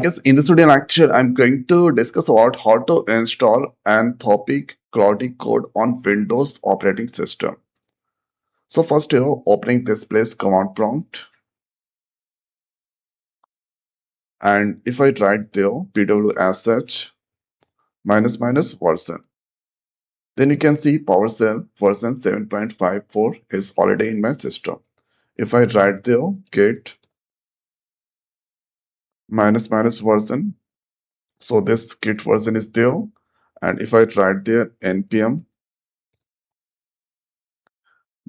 Yes, in this video lecture, I'm going to discuss about how to install Anthropic Claude Code on Windows operating system. So first, opening this place command prompt, and if I write there pwsh minus minus version, then you can see PowerShell version 7.54 is already in my system. If I write there git minus minus version, so this git version is there, and if I write there npm,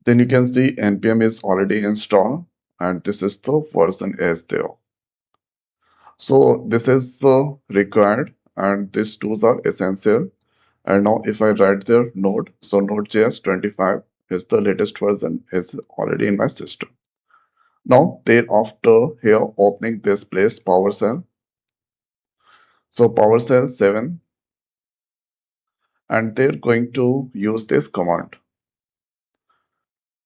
then you can see npm is already installed and this is the version is there. So this is required and these tools are essential. And now if I write there node, so node.js 25 is the latest version is already in my system. Now thereafter here opening this place PowerShell. So PowerShell 7 and they're going to use this command.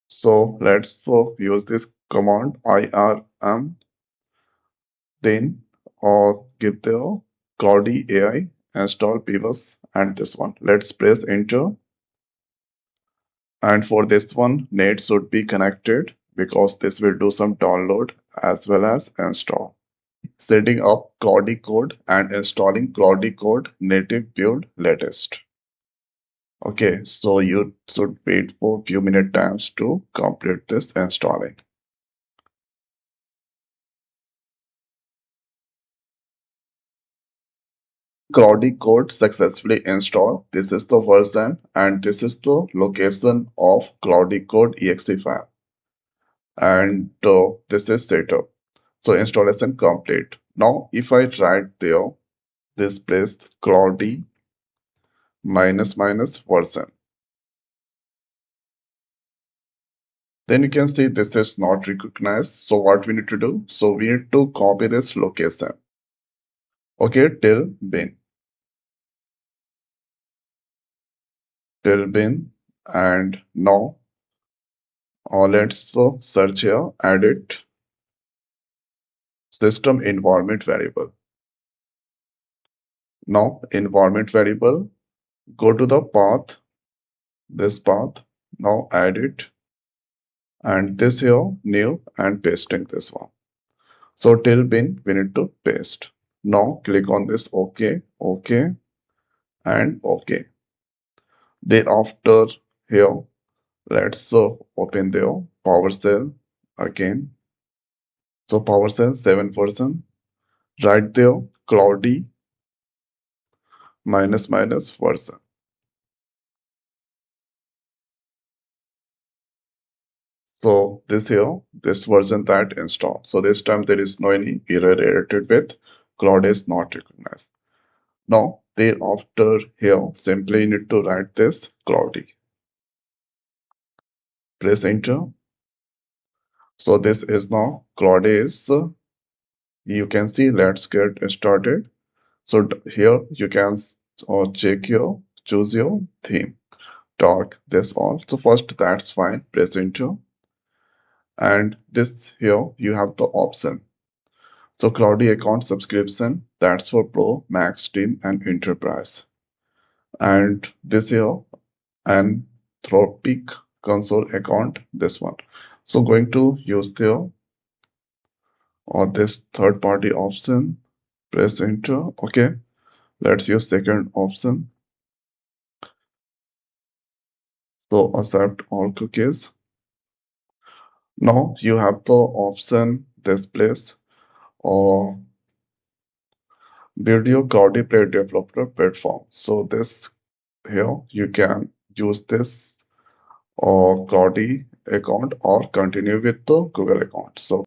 So let's use this command irm, then give the Claude AI install pivos and this one. Let's press enter. And for this one, net should be connected because this will do some download as well as install. Setting up Claude Code and installing Claude Code native build latest. Okay, so you should wait for few minute times to complete this installing. Claude Code successfully installed. This is the version and this is the location of Claude Code exe file. And this is setup. So installation complete. Now if I write there this place Claude minus minus version, then you can see this is not recognized. So what we need to do? So we need to copy this location. Okay, till bin and now let's search here edit system environment variable. Now environment variable, go to the path, this path, now add it and this here new and pasting this one. So till bin we need to paste. Now click on this OK, OK and OK. Thereafter here let's open the PowerShell again. So PowerShell 7 version, right there Claude minus minus version. So this here, this version that installed. So this time there is no any error related with Claude is not recognized. Now thereafter here simply need to write this Claude. Press enter. So this is now Claude is you can see. Let's get started. So here you can check your choose your theme. Dark this all. So first that's fine. Press enter. And this here you have the option. So Claude account subscription, that's for Pro, Max, Team, and Enterprise. And this here, Anthropic console account, this one. So going to use there or this third party option, press enter. Okay, let's use second option. So accept all cookies. Now you have the option this place or build your Claude Play developer platform. So this here you can use this or Claude account or continue with the Google account. So